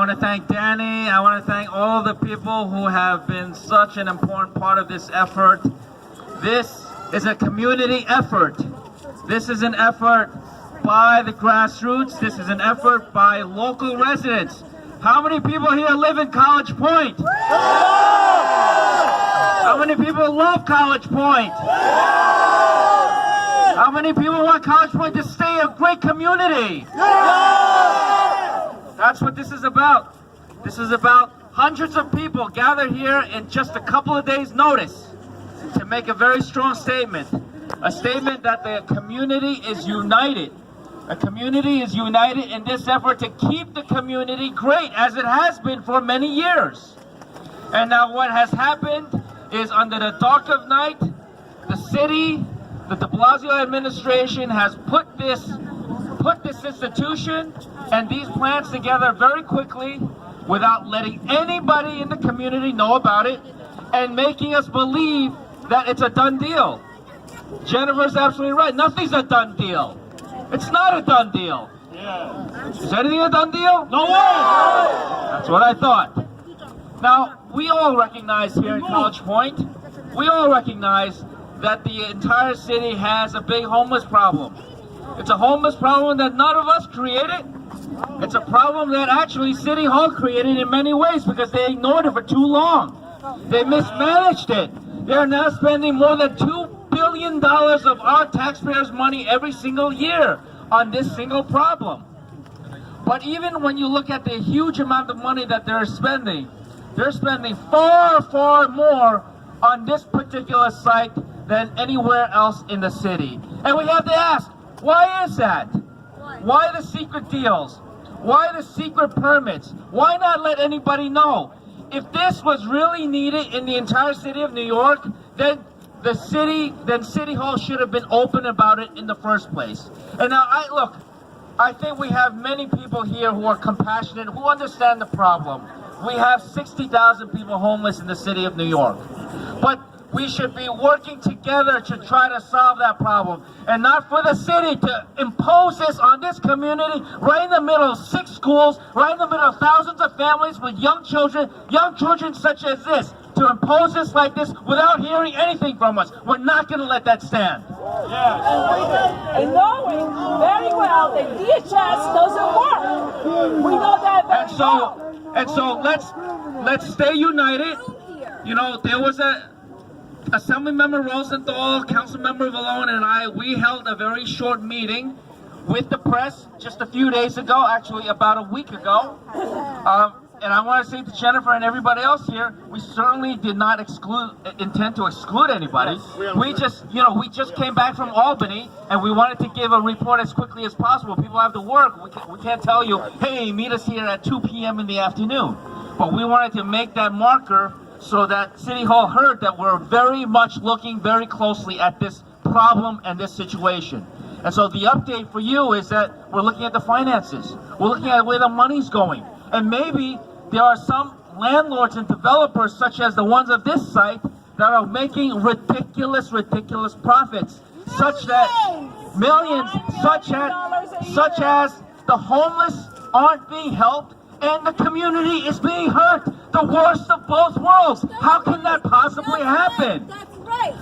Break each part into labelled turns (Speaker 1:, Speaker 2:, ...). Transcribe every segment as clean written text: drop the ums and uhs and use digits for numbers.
Speaker 1: want to thank Dany. I want to thank all the people who have been such an important part of this effort. This is a community effort. This is an effort by the grassroots. This is an effort by local residents. How many people here live in College Point? How many people love College Point? How many people want College Point to stay a great community? That's what this is about. This is about hundreds of people gathered here in just a couple of days' notice to make a very strong statement. A statement that the community is united. A community is united in this effort to keep the community great as it has been for many years. And now what has happened is under the dark of night, the city, the de Blasio administration has put this institution and these plans together very quickly without letting anybody in the community know about it and making us believe that it's a done deal. Jennifer's absolutely right. Nothing's a done deal. It's not a done deal. Yeah. Is anything a done deal? No way! That's what I thought. Now, we all recognize here in College Point, we all recognize that the entire city has a big homeless problem. It's a homeless problem that none of us created. It's a problem that actually City Hall created in many ways because they ignored it for too long. They mismanaged it. They're now spending more than $2 billion of our taxpayers' money every single year on this single problem. But even when you look at the huge amount of money that they're spending far, far more on this particular site than anywhere else in the city. And we have to ask, why is that? Why the secret deals? Why the secret permits? Why not let anybody know? If this was really needed in the entire city of New York, then City Hall should have been open about it in the first place. And now, I think we have many people here who are compassionate, who understand the problem. We have 60,000 people homeless in the city of New York. But we should be working together to try to solve that problem, and not for the city to impose this on this community right in the middle of 6 schools, right in the middle of thousands of families with young children such as this, to impose this like this without hearing anything from us. We're not going to let that stand.
Speaker 2: And knowing very well that DHS doesn't work. We know that very well.
Speaker 1: And so let's stay united. You know, there was Assemblymember Rosenthal, Councilmember Vallone, and we held a very short meeting with the press just a few days ago, actually about a week ago. And I want to say to Jennifer and everybody else here, we certainly did not intend to exclude anybody. We just came back from Albany, and we wanted to give a report as quickly as possible. People have to work. We can't tell you, hey, meet us here at 2 p.m. in the afternoon. But we wanted to make that marker so that City Hall heard that we're very much looking very closely at this problem and this situation. And so the update for you is that we're looking at the finances. We're looking at where the money's going. And maybe there are some landlords and developers, such as the ones of this site, that are making ridiculous profits, such that millions, such as the homeless aren't being helped, and the community is being hurt. The worst of both worlds. How can that possibly happen?
Speaker 3: That's right.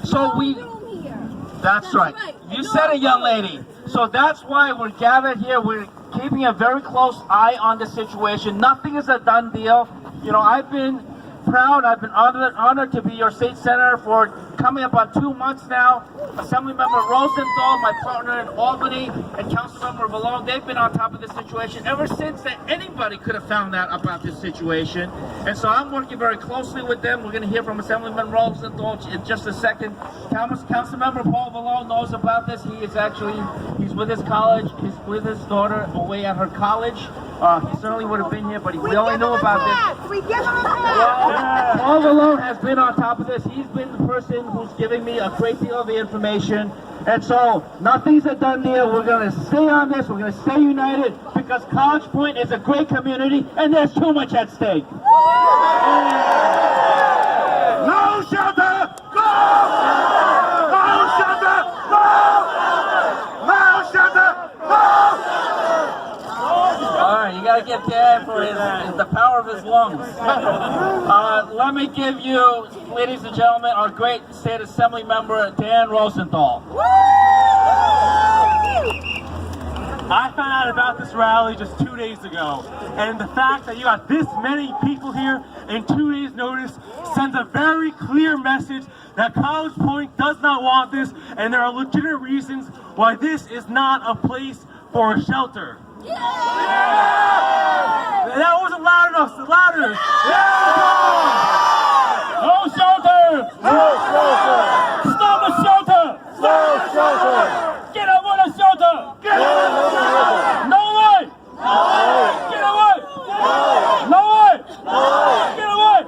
Speaker 1: That's right. You said it, young lady. So that's why we're gathered here. We're keeping a very close eye on the situation. Nothing is a done deal. You know, I've been proud, I've been honored to be your state senator for coming up on 2 months now. Assemblymember Rosenthal, my partner in Albany, and Councilmember Vallone, they've been on top of this situation ever since that anybody could have found out about this situation. And so I'm working very closely with them. We're going to hear from Assemblymember Rosenthal in just a second. Councilmember Paul Vallone knows about this. He's with his college, he's with his daughter away at her college. He certainly would have been here, but we only knew about this. Paul Vallone has been on top of this. He's been the person who's giving me a great deal of the information. And so, nothing's a done deal. We're going to stay on this. We're going to stay united because College Point is a great community and there's too much at stake. No shelter! No! No shelter! No! No shelter! No! All right, you got to get can't for the power of his lungs. Let me give you, ladies and gentlemen, our great state assembly member, Dan Rosenthal.
Speaker 3: I found out about this rally just 2 days ago, and the fact that you got this many people here in 2 days' notice sends a very clear message that College Point does not want this, and there are legitimate reasons why this is not a place for a shelter. Yeah! That wasn't loud enough. Louder! Yeah! No shelter! No shelter! Stop the shelter! Stop the shelter! Get away the shelter! Get away the shelter! No way! No way! Get away! No way! No way! Get away!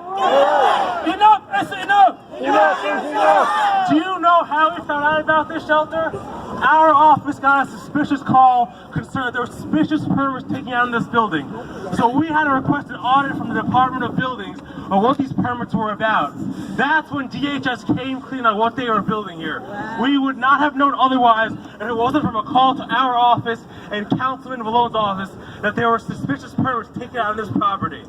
Speaker 3: Enough! It's enough! Enough is enough! Do you know how we found out about this shelter? Our office got a suspicious call concerning there were suspicious permits taken out in this building. So we had to request an audit from the Department of Buildings on what these permits were about. That's when DHS came clean on what they were building here. We would not have known otherwise if it wasn't from a call to our office and Councilman Vallone's office that there were suspicious permits taken out of this property.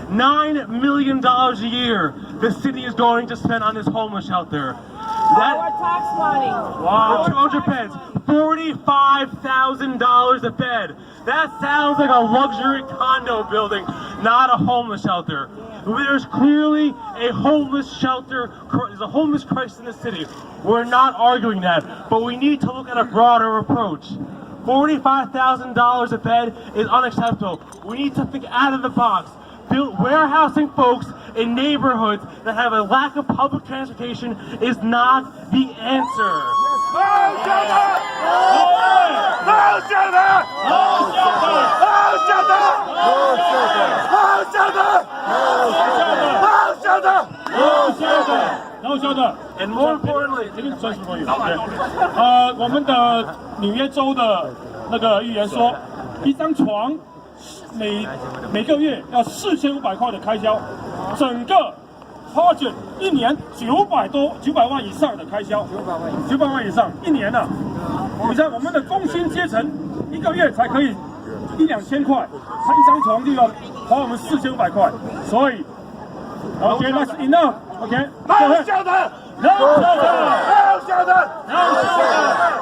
Speaker 3: $9 million a year the city is going to spend on this homeless shelter.
Speaker 2: Our tax money.
Speaker 3: Wow. 200 beds, $45,000 a bed. That sounds like a luxury condo building, not a homeless shelter. There's clearly a homeless shelter, there's a homeless crisis in the city. We're not arguing that, but we need to look at a broader approach. $45,000 a bed is unacceptable. We need to think out of the box. Warehousing folks in neighborhoods that have a lack of public transportation is not the answer. No shelter! No shelter! No shelter! No shelter! No shelter! No shelter! No shelter! No shelter! And more importantly,
Speaker 4: 我们的纽约州的那个议员说，一张床每个月要4500块的开销，整个 project 一年900万以上的开销，900万以上一年呢。你看我们的工薪阶层一个月才可以1-2千块，他一张床就要花我们4500块，所以 OK that's enough OK
Speaker 3: no shelter!
Speaker 4: No shelter!
Speaker 3: No shelter!
Speaker 4: No shelter!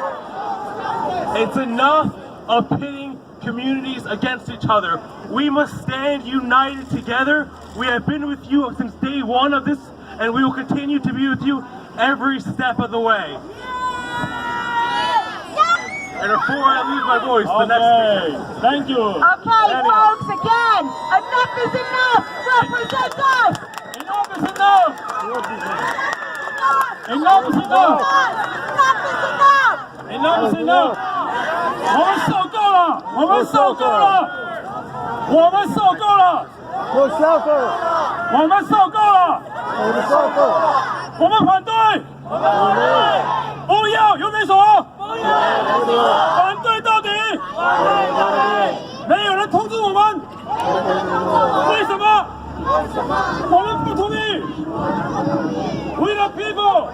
Speaker 3: It's enough of pitting communities against each other. We must stand united together. We have been with you since day one of this, and we will continue to be with you every step of the way. And before I lose my voice, the next speaker.
Speaker 4: Thank you.
Speaker 2: Okay, folks, again, enough is enough. Represent us.
Speaker 4: Enough is enough. Enough is enough.
Speaker 2: Enough is enough.
Speaker 4: Enough is enough. 我们受够了，我们受够了，我们受够了，我们受够了，我们反对，不要有没说，反对到底，没有人通知我们，为什么？我们不同意。We the people.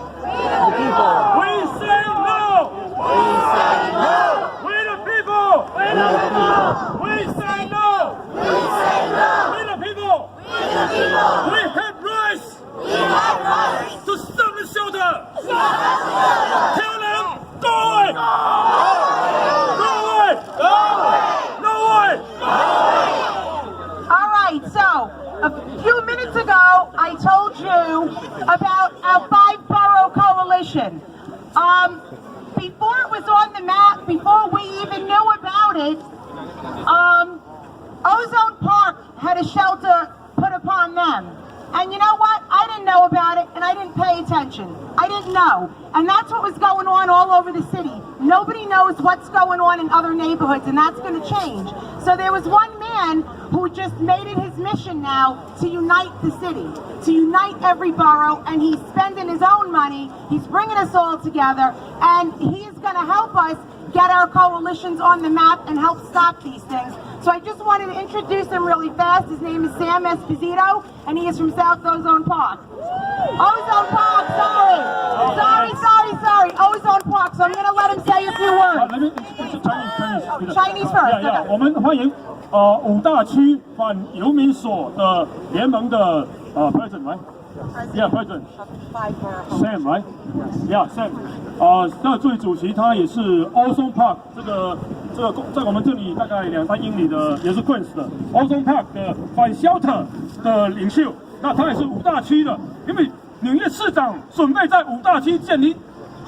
Speaker 4: We say no. We say no. We the people. We the people. We say no. We say no. We the people. We the people. We have rights. We have rights to stop the shelter. Tell them go away. Go away. Go away. No way.
Speaker 2: All right, so a few minutes ago, I told you about our 5-borough coalition. Before it was on the map, before we even knew about it, Ozone Park had a shelter put upon them. And you know what? I didn't know about it, and I didn't pay attention. I didn't know. And that's what was going on all over the city. Nobody knows what's going on in other neighborhoods, and that's going to change. So there was one man who just made it his mission now to unite the city, to unite every borough, and he's spending his own money. He's bringing us all together, and he's going to help us get our coalitions on the map and help stop these things. So I just wanted to introduce him really fast. His name is Sam Esposito, and he is from South Ozone Park. Ozone Park, sorry. Ozone Park, so I'm going to let him say a few words.
Speaker 4: Let me Chinese.
Speaker 2: Chinese first.
Speaker 4: Yeah. 我们欢迎
Speaker 3: 五大区反游民所的联盟的president right yeah president Sam right yeah Sam 这最主席他也是 Ozone Park 这个在我们这里大概2-3英里的也是 Queens 的 Ozone Park 的反 shelter 的领袖，那他也是五大区的，因为纽约市长准备在五大区建立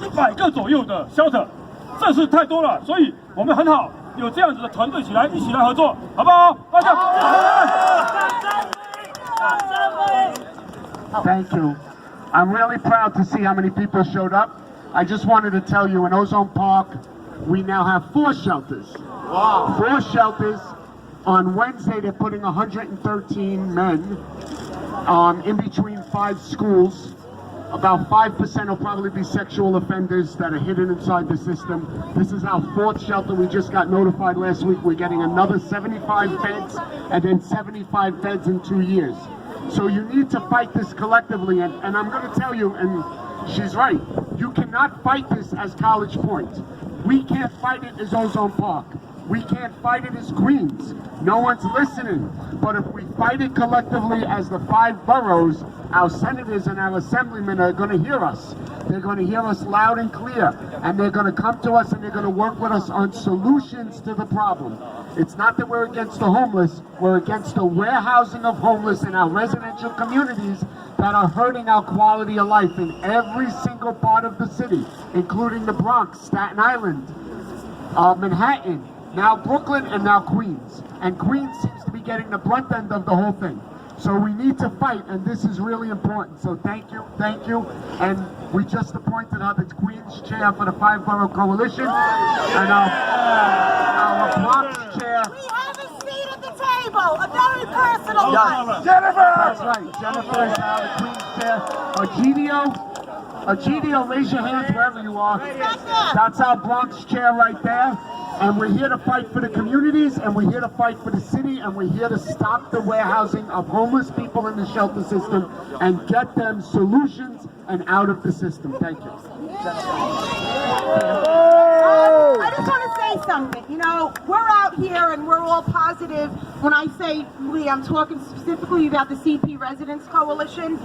Speaker 3: 100个左右的 shelter， 这是太多了，所以我们很好有这样子的团队一起来合作，好不好？大家。
Speaker 5: Thank you. I'm really proud to see how many people showed up. I just wanted to tell you in Ozone Park, we now have 4 shelters. Wow. 4 shelters. On Wednesday, they're putting 113 men in between 5 schools. About 5% will probably be sexual offenders that are hidden inside the system. This is our 4th shelter. We just got notified last week. We're getting another 75 beds and then 75 beds in 2 years. So you need to fight this collectively. And I'm going to tell you, and she's right, you cannot fight this as College Point. We can't fight it as Ozone Park. We can't fight it as Queens. No one's listening. But if we fight it collectively as the 5 boroughs, our senators and our assemblymen are going to hear us. They're going to hear us loud and clear. And they're going to come to us and they're going to work with us on solutions to the problem. It's not that we're against the homeless. We're against the warehousing of homeless in our residential communities that are hurting our quality of life in every single part of the city, including the Bronx, Staten Island, Manhattan, now Brooklyn, and now Queens. And Queens seems to be getting the blunt end of the whole thing. So we need to fight, and this is really important. So thank you. And we just appointed her the Queens chair for the 5-borough coalition, and our Bronx chair.
Speaker 2: We have a seat at the table, a very personal one.
Speaker 5: Jennifer! That's right. Jennifer is now the Queens chair. Egidio, raise your hands wherever you are. That's our Bronx chair right there. And we're here to fight for the communities, and we're here to fight for the city, and we're here to stop the warehousing of homeless people in the shelter system and get them solutions and out of the system. Thank you.
Speaker 2: I just want to say something. You know, we're out here and we're all positive. When I say we, I'm talking specifically about the CP Residents Coalition.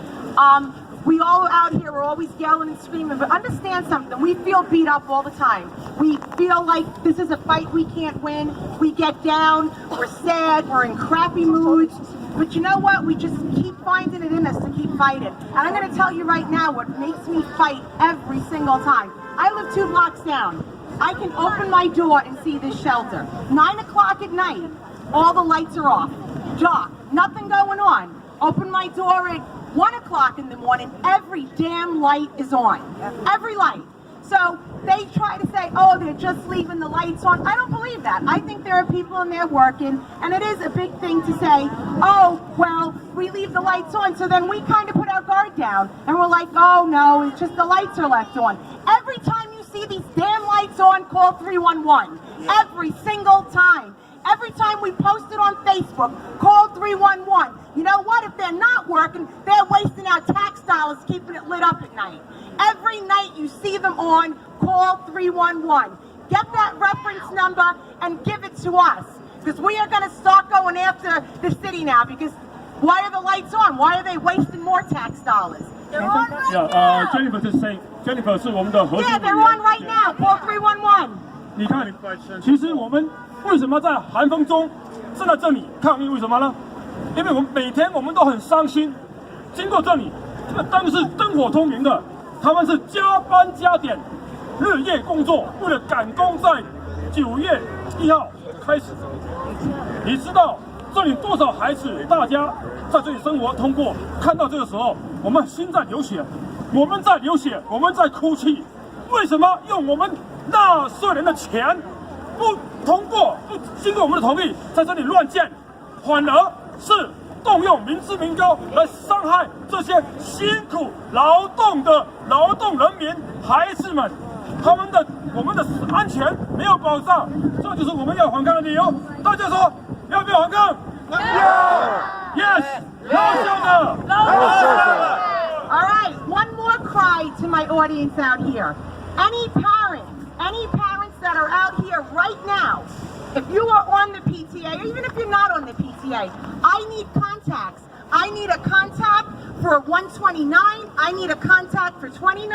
Speaker 2: We all out here, we're always yelling and screaming, but understand something, we feel beat up all the time. We feel like this is a fight we can't win. We get down, we're sad, we're in crappy moods. But you know what? We just keep finding it in us to keep fighting. And I'm going to tell you right now what makes me fight every single time. I live 2 blocks down. I can open my door and see this shelter. 9 o'clock at night, all the lights are off. Dark, nothing going on. Open my door at 1 o'clock in the morning, every damn light is on. Every light. So they try to say, oh, they're just leaving the lights on. I don't believe that. I think there are people in there working, and it is a big thing to say, oh, well, we leave the lights on. So then we kind of put our guard down, and we're like, oh, no, it's just the lights are left on. Every time you see these damn lights on, call 311. Every single time. Every time we post it on Facebook, call 311. You know what? If they're not working, they're wasting our tax dollars keeping it lit up at night. Every night you see them on, call 311. Get that reference number and give it to us. Because we are going to start going after the city now. Because why are the lights on? Why are they wasting more tax dollars? They're on right now.
Speaker 3: Jennifer 是我们的核心。
Speaker 2: Yeah, they're on right now. Call 311.
Speaker 3: 你看，其实我们为什么在寒风中站在这里抗议？为什么呢？因为我们每天都很伤心。经过这里，这个灯是灯火通明的，他们是加班加点，日夜工作，为了赶工在9月1号开始。你知道这里多少孩子，大家在这里生活，通过看到这个时候，我们心在流血，我们在流血，我们在哭泣。为什么用我们纳税人的钱不通过，不经过我们的同意，在这里乱建，反而是动用民脂民膏来伤害这些辛苦劳动的劳动人民孩子们，我们的安全没有保障，这就是我们要反抗的理由。大家说要不要反抗？要 ！Yes， no shelter， no shelter。
Speaker 2: All right, one more cry to my audience out here. Any parents that are out here right now, if you are on the PTA, or even if you're not on the PTA, I need contacts. I need a contact for 129. I need a contact for 29.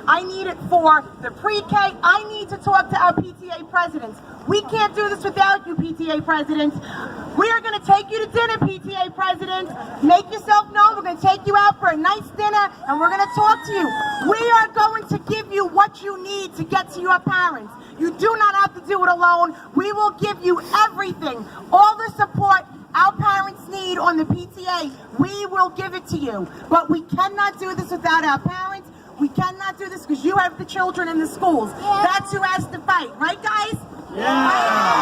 Speaker 2: I need it for the pre-K. I need to talk to our PTA presidents. We can't do this without you, PTA presidents. We are going to take you to dinner, PTA presidents. Make yourself known. We're going to take you out for a nice dinner, and we're going to talk to you. We are going to give you what you need to get to your parents. You do not have to do it alone. We will give you everything, all the support our parents need on the PTA. We will give it to you. But we cannot do this without our parents. We cannot do this because you have the children in the schools. That's who has to fight. Right, guys?
Speaker 4: Yeah.